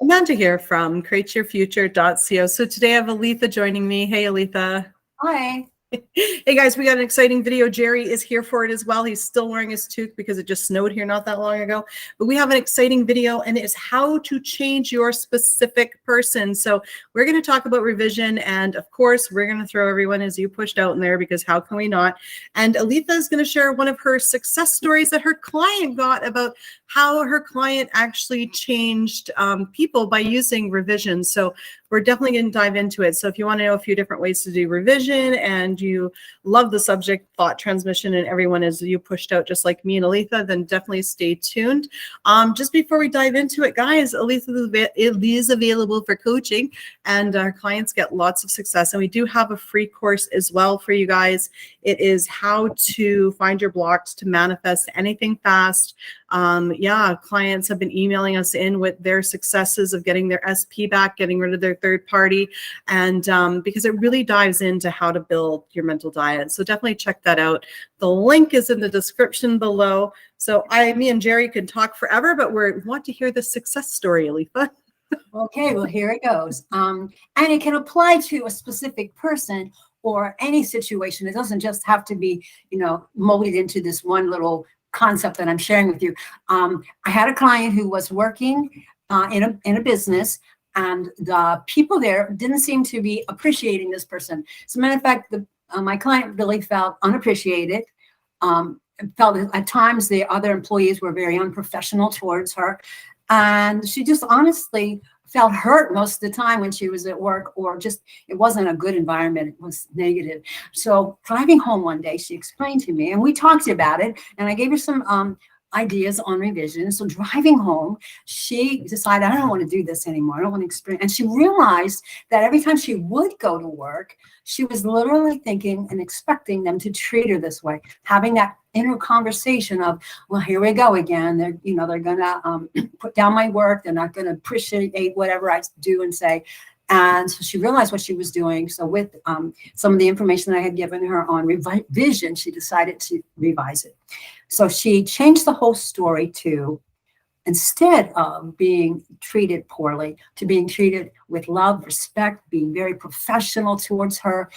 Amanda here from createyourfuture.co. So today I have Aletha joining me. Hey, Aletha. Hi. Hey guys, we got an exciting video. Jerry is here for it as well. He's still wearing his toque because it just snowed here not that long ago. But we have an exciting video, and it's how to change your specific person. So we're going to talk about revision, and of course, we're going to throw everyone as you pushed out in there, because how can we not? And Aletha is going to share one of her success stories that her client got about how her client actually changed people by using revision. So we're definitely going to dive into it. So if you want to know a few different ways to do revision, and you love the subject, thought transmission, and everyone is you pushed out just like me and Aletha, then definitely stay tuned. Just before we dive into it, guys, Aletha is available for coaching, and our clients get lots of success. And we do have a free course as well for you guys. It is how to find your blocks to manifest anything fast. Yeah, clients have been emailing us in with their successes of getting their SP back, getting rid of their third party, and because it really dives into how to build your mental diet. So definitely check that out. The link is in the description below. So me and Jerry can talk forever, but we want to hear the success story, Aletha. Okay, well, here it goes. And it can apply to a specific person or any situation. It doesn't just have to be, molded into this one little concept that I'm sharing with you. I had a client who was working in a business, and the people there didn't seem to be appreciating this person. As a matter of fact, my client really felt unappreciated. Felt at times the other employees were very unprofessional towards her, and she just honestly felt hurt most of the time when she was at work, or just it wasn't a good environment. It was negative. So driving home one day, she explained to me, and we talked about it, and I gave her some ideas on revision. So driving home, she decided, I don't want to do this anymore. I don't want to experience. And she realized that every time she would go to work, she was literally thinking and expecting them to treat her this way, having that inner conversation of, well, here we go again. They're gonna put down my work. They're not gonna appreciate whatever I do and say. And so she realized what she was doing. So with some of the information that I had given her on revision, she decided to revise it. So she changed the whole story to, instead of being treated poorly, to being treated with love, respect, being very professional towards her,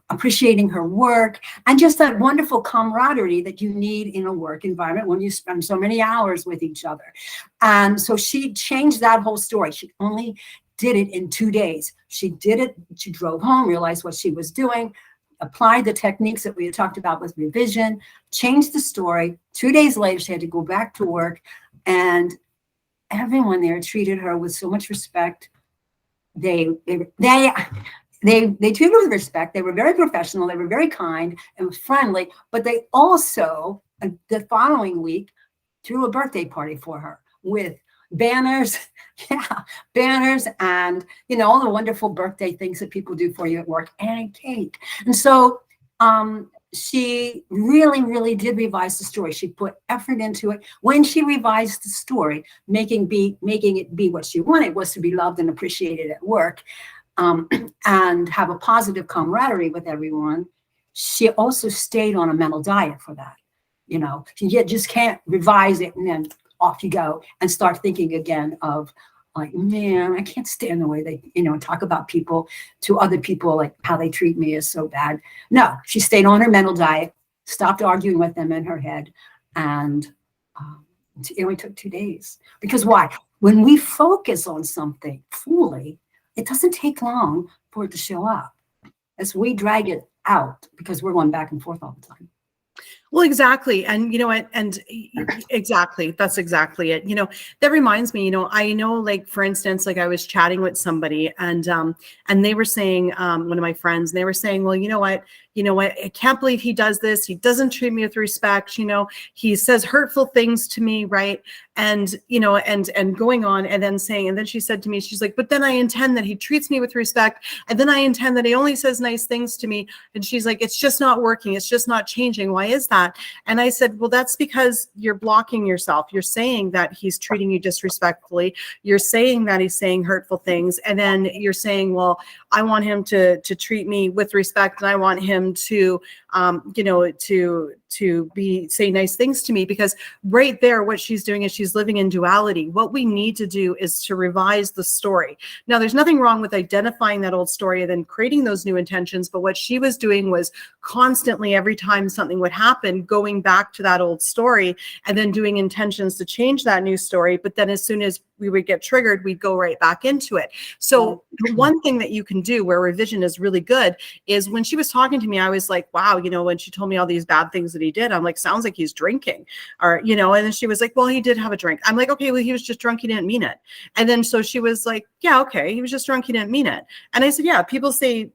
appreciating her work, and just that wonderful camaraderie that you need in a work environment when you spend so many hours with each other. And so she changed that whole story. She only did it in 2 days. She did it. She drove home, realized what she was doing, applied the techniques that we had talked about with revision, changed the story. 2 days later, she had to go back to work, and everyone there treated her with so much respect. They treated her with respect. They were very professional. They were very kind and friendly. But they also, the following week, threw a birthday party for her with banners, banners, and all the wonderful birthday things that people do for you at work, and a cake. And so she really, really did revise the story. She put effort into it. When she revised the story, making it be what she wanted, was to be loved and appreciated at work, and have a positive camaraderie with everyone. She also stayed on a mental diet for that. You just can't revise it and then off you go and start thinking again of, like, man, I can't stand the way they, talk about people to other people, like how they treat me is so bad. No, she stayed on her mental diet, stopped arguing with them in her head, and it only took 2 days. Because why? When we focus on something fully, it doesn't take long for it to show up as we drag it out, because we're going back and forth all the time. Well, exactly. And you know what? And exactly, that's exactly it. That reminds me, I know, like, for instance, like I was chatting with somebody, and they were saying, one of my friends, and they were saying, well, you know what, I can't believe he does this. He doesn't treat me with respect. He says hurtful things to me. Right. And, and going on, and then she said to me, she's like, but then I intend that he treats me with respect. And then I intend that he only says nice things to me. And she's like, it's just not working. It's just not changing. Why is that? And I said, well, that's because you're blocking yourself. You're saying that he's treating you disrespectfully. You're saying that he's saying hurtful things. And then you're saying, well, I want him to treat me with respect, and I want him to, say nice things to me, because right there, what she's doing is she's living in duality. What we need to do is to revise the story. Now, there's nothing wrong with identifying that old story and then creating those new intentions. But what she was doing was constantly, every time something would happen, going back to that old story and then doing intentions to change that new story. But then as soon as we would get triggered, we'd go right back into it. So the one thing that you can do where revision is really good is when she was talking to me, I was like, wow, when she told me all these bad things that he did, I'm like, sounds like he's drinking, or, and then she was like, well, he did have a drink. I'm like, okay, well, he was just drunk. He didn't mean it. And then, so she was like, yeah, okay. He was just drunk. He didn't mean it. And I said, yeah, people say,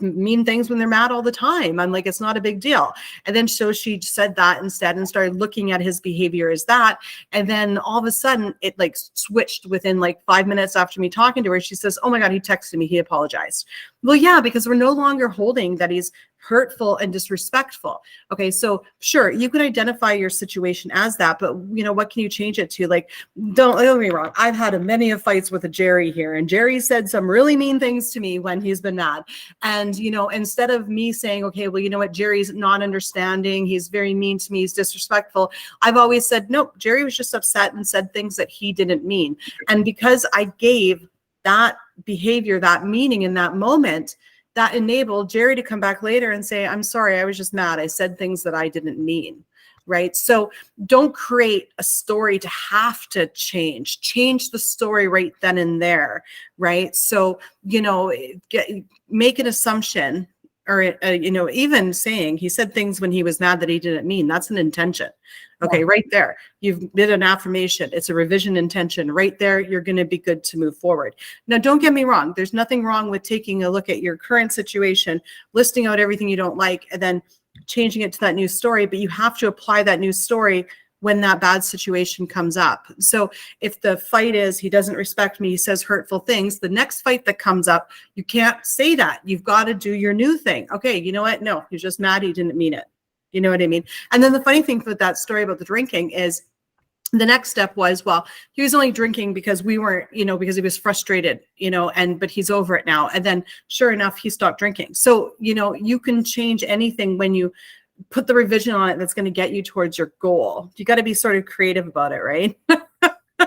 mean things when they're mad all the time. I'm like, it's not a big deal. And then so she said that instead and started looking at his behavior as that. And then all of a sudden it like switched within like 5 minutes after me talking to her. She says, oh my God, he texted me. He apologized. Well, yeah, because we're no longer holding that he's hurtful and disrespectful. Okay, so sure, you could identify your situation as that, but what can you change it to? Like, don't get me wrong, I've had many of fights with a Jerry here, and Jerry said some really mean things to me when he's been mad. And instead of me saying, okay, well, you know what, Jerry's not understanding, he's very mean to me, he's disrespectful, I've always said, nope, Jerry was just upset and said things that he didn't mean. And because I gave that behavior that meaning in that moment, that enabled Jerry to come back later and say, I'm sorry, I was just mad. I said things that I didn't mean, right? So don't create a story to have to change the story right then and there, right? So, make an assumption, or, even saying he said things when he was mad that he didn't mean, that's an intention. Okay, right there. You've did an affirmation. It's a revision intention. Right there, you're going to be good to move forward. Now, don't get me wrong. There's nothing wrong with taking a look at your current situation, listing out everything you don't like, and then changing it to that new story. But you have to apply that new story when that bad situation comes up. So if the fight is, he doesn't respect me, he says hurtful things, the next fight that comes up, you can't say that. You've got to do your new thing. Okay, you know what? No, he's just mad. He didn't mean it. You know what I mean? And then the funny thing with that story about the drinking is the next step was, well, he was only drinking because we weren't, because he was frustrated, but he's over it now. And then sure enough, he stopped drinking. So, you can change anything when you put the revision on it that's going to get you towards your goal. You got to be sort of creative about it, right?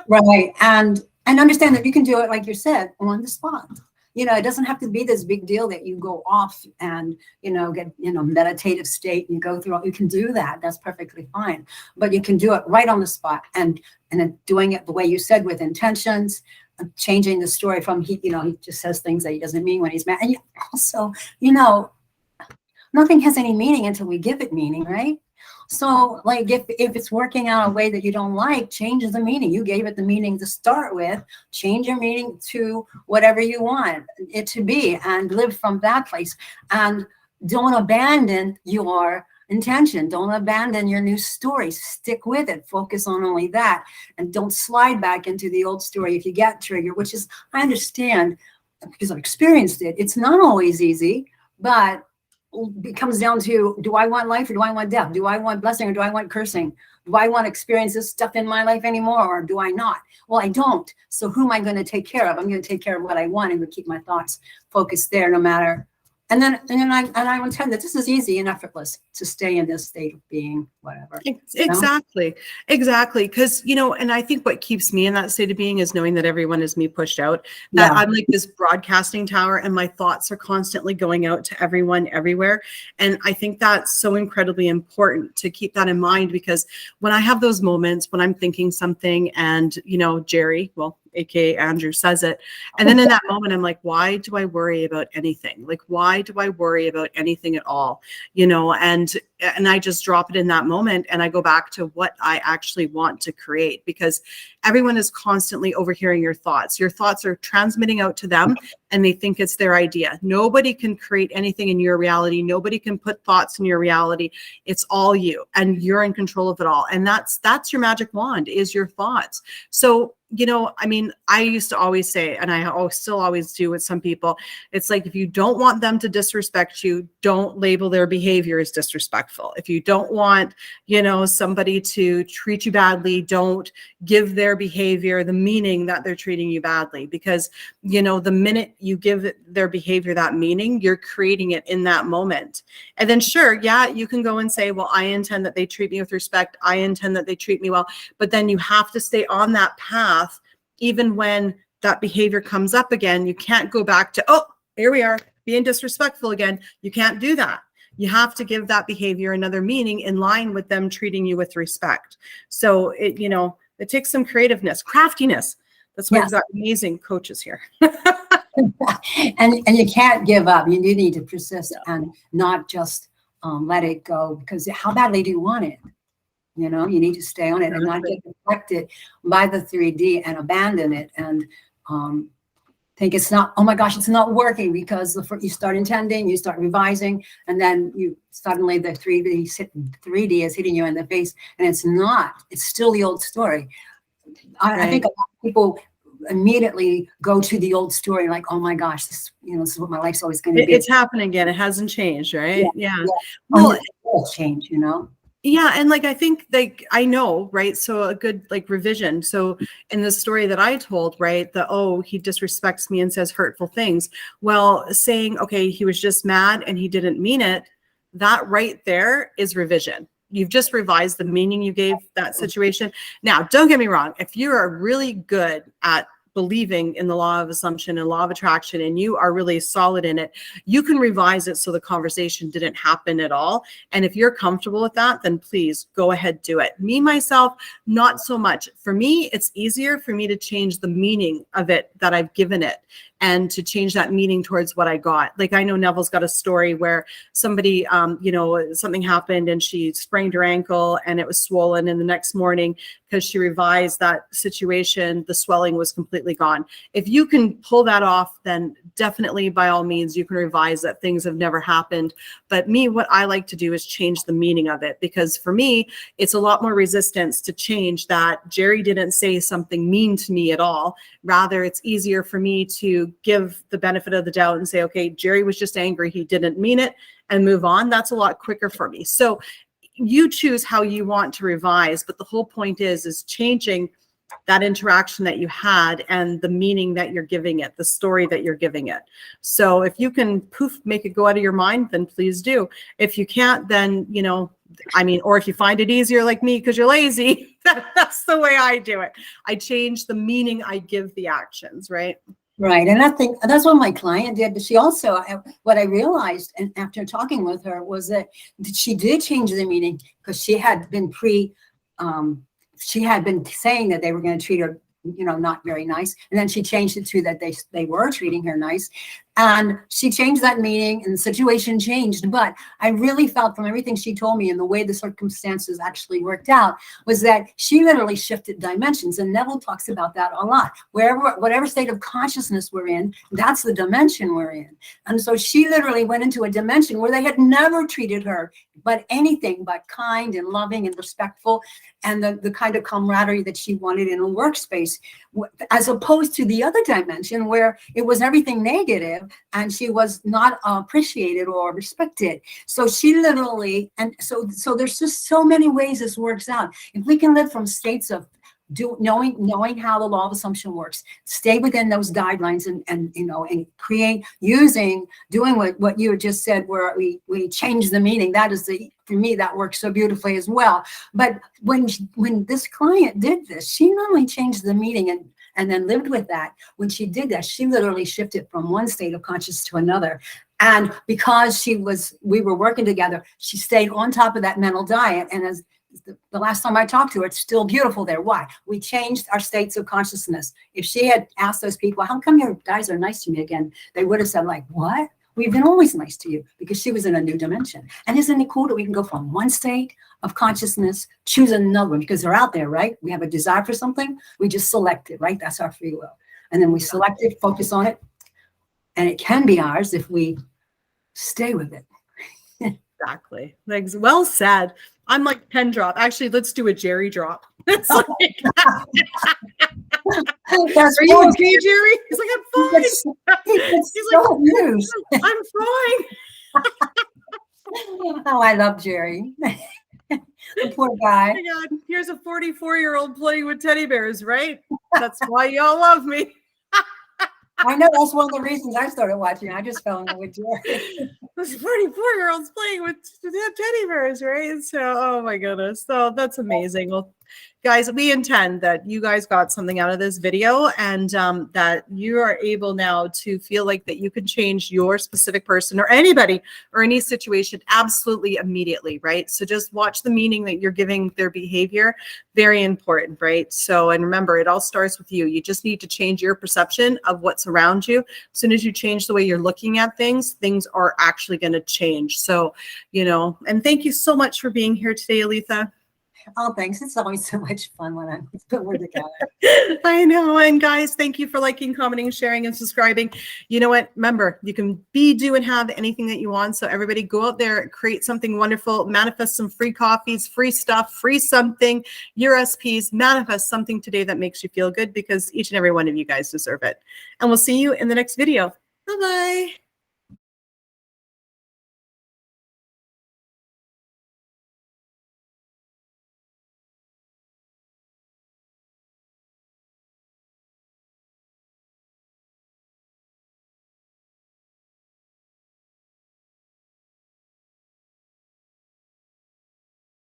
Right. And understand that you can do it, like you said, on the spot. It doesn't have to be this big deal that you go off and, get, meditative state and you go through. You can do that. That's perfectly fine. But you can do it right on the spot and then doing it the way you said, with intentions, changing the story from he just says things that he doesn't mean when he's mad. And also, nothing has any meaning until we give it meaning, right? So like if it's working out a way that you don't like, change the meaning. You gave it the meaning to start with, change your meaning to whatever you want it to be and live from that place. And don't abandon your intention. Don't abandon your new story. Stick with it. Focus on only that. And don't slide back into the old story if you get triggered, which is, I understand because I've experienced it. It's not always easy, but it comes down to, do I want life or do I want death? Do I want blessing or do I want cursing? Do I want to experience this stuff in my life anymore or do I not? Well, I don't. So who am I going to take care of? I'm going to take care of what I want and keep my thoughts focused there no matter. And then I intend that this is easy and effortless to stay in this state of being, whatever. Exactly. Because, and I think what keeps me in that state of being is knowing that everyone is me pushed out, that I'm like this broadcasting tower and my thoughts are constantly going out to everyone, everywhere. And I think that's so incredibly important to keep that in mind, because when I have those moments when I'm thinking something and, Jerry, well, AKA Andrew, says it. And then in that moment, I'm like, why do I worry about anything? Like, why do I worry about anything at all? And I just drop it in that moment and I go back to what I actually want to create, because everyone is constantly overhearing your thoughts. Your thoughts are transmitting out to them and they think it's their idea. Nobody can create anything in your reality. Nobody can put thoughts in your reality. It's all you, and you're in control of it all. And that's your magic wand, is your thoughts. So, I used to always say, and I still always do with some people, it's like, if you don't want them to disrespect you, don't label their behavior as disrespectful. disrespectful. If you don't want, you know, somebody to treat you badly, don't give their behavior the meaning that they're treating you badly, because, you know, the minute you give their behavior that meaning, you're creating it in that moment. And then sure, yeah, you can go and say, well, I intend that they treat me with respect. I intend that they treat me well. But then you have to stay on that path, even when that behavior comes up again. You can't go back to, oh, here we are being disrespectful again. You can't do that. You have to give that behavior another meaning in line with them treating you with respect. So it, you know, it takes some creativeness, craftiness. That's why we've got amazing coaches here. and you can't give up. You do need to persist and not just let it go, because how badly do you want it? You know, you need to stay on it and not get affected by the 3D and abandon it and think it's not, oh my gosh, it's not working, because you start intending, you start revising, and then you suddenly the 3D is hitting you in the face, and it's not. It's still the old story. I think a lot of people immediately go to the old story, like, oh my gosh, this, you know, this is what my life's always going to be. It's happening again. It hasn't changed, right? Yeah. Well, it will change, you know. Yeah. And like, I think like, I know, right. So a good like revision. So in the story that I told, right, oh, he disrespects me and says hurtful things. Well, saying, okay, he was just mad and he didn't mean it. That right there is revision. You've just revised the meaning you gave that situation. Now, don't get me wrong. If you are really good at believing in the law of assumption and law of attraction, and you are really solid in it, you can revise it so the conversation didn't happen at all. And if you're comfortable with that, then please go ahead, do it. Me, myself, not so much. For me, it's easier for me to change the meaning of it that I've given it, and to change that meaning towards what I got. Like, I know Neville's got a story where somebody, you know, something happened and she sprained her ankle and it was swollen. And the next morning, because she revised that situation, the swelling was completely gone. If you can pull that off, then definitely by all means, you can revise that things have never happened. But me, what I like to do is change the meaning of it, because for me, it's a lot more resistance to change that Jerry didn't say something mean to me at all. Rather, it's easier for me to give the benefit of the doubt and say, okay, Jerry was just angry, he didn't mean it, and move on. That's a lot quicker for me. So you choose how you want to revise, but the whole point is changing that interaction that you had and the meaning that you're giving it, the story that you're giving it. So if you can make it go out of your mind, then please do. If you can't, then, you know, I mean, or if you find it easier like me because you're lazy, that's the way I do it. I change the meaning I give the actions, right? Right. And I think that's what my client did. But she also, what I realized, and after talking with her, was that she did change the meaning, because she had been she had been saying that they were going to treat her, you know, not very nice. And then she changed it to that they were treating her nice. And she changed that meaning and the situation changed. But I really felt from everything she told me and the way the circumstances actually worked out was that she literally shifted dimensions. And Neville talks about that a lot. Whatever state of consciousness we're in, that's the dimension we're in. And so she literally went into a dimension where they had never treated her but anything but kind and loving and respectful, and the kind of camaraderie that she wanted in a workspace, as opposed to the other dimension where it was everything negative and she was not appreciated or respected. So she literally, and so there's just so many ways this works out. If we can live from states of knowing how the law of assumption works, stay within those guidelines, and you know, and doing what you just said, where we change the meaning. That is for me, that works so beautifully as well. But when this client did this, she not only changed the meaning and then lived with that. When she did that, she literally shifted from one state of consciousness to another. And because we were working together, she stayed on top of that mental diet. And as the last time I talked to her, it's still beautiful there. Why? We changed our states of consciousness. If she had asked those people, how come your guys are nice to me again? They would have said, like, what? We've been always nice to you, because she was in a new dimension. And isn't it cool that we can go from one state of consciousness, choose another one, because they're out there, right? We have a desire for something. We just select it, right? That's our free will. And then we select it, focus on it. And it can be ours if we stay with it. Exactly. Like, well said. I'm like pen drop. Actually, let's do a Jerry drop. It's like, are you okay, Jerry? He's like, I'm fine. He's like, I'm fine. Oh, I love Jerry. The poor guy. Oh my God, here's a 44-year-old playing with teddy bears, right? That's why y'all love me. I know that's one of the reasons I started watching. I just fell in love with Jerry. Those 44-year-olds playing with teddy bears, right? So, oh my goodness. So that's amazing. Well, guys, we intend that you guys got something out of this video and that you are able now to feel like that you can change your specific person or anybody or any situation absolutely immediately, right? So just watch the meaning that you're giving their behavior. Very important, right? So, and remember, it all starts with you. You just need to change your perception of what's around you. As soon as you change the way you're looking at things, things are actually going to change. So, you know, and thank you so much for being here today, Aletha. Oh, thanks. It's always so much fun when we're together. I know. And guys, thank you for liking, commenting, sharing, and subscribing. You know what? Remember, you can be, do, and have anything that you want. So everybody go out there, create something wonderful, manifest some free coffees, free stuff, free something, your SPs, manifest something today that makes you feel good because each and every one of you guys deserve it. And we'll see you in the next video. Bye-bye.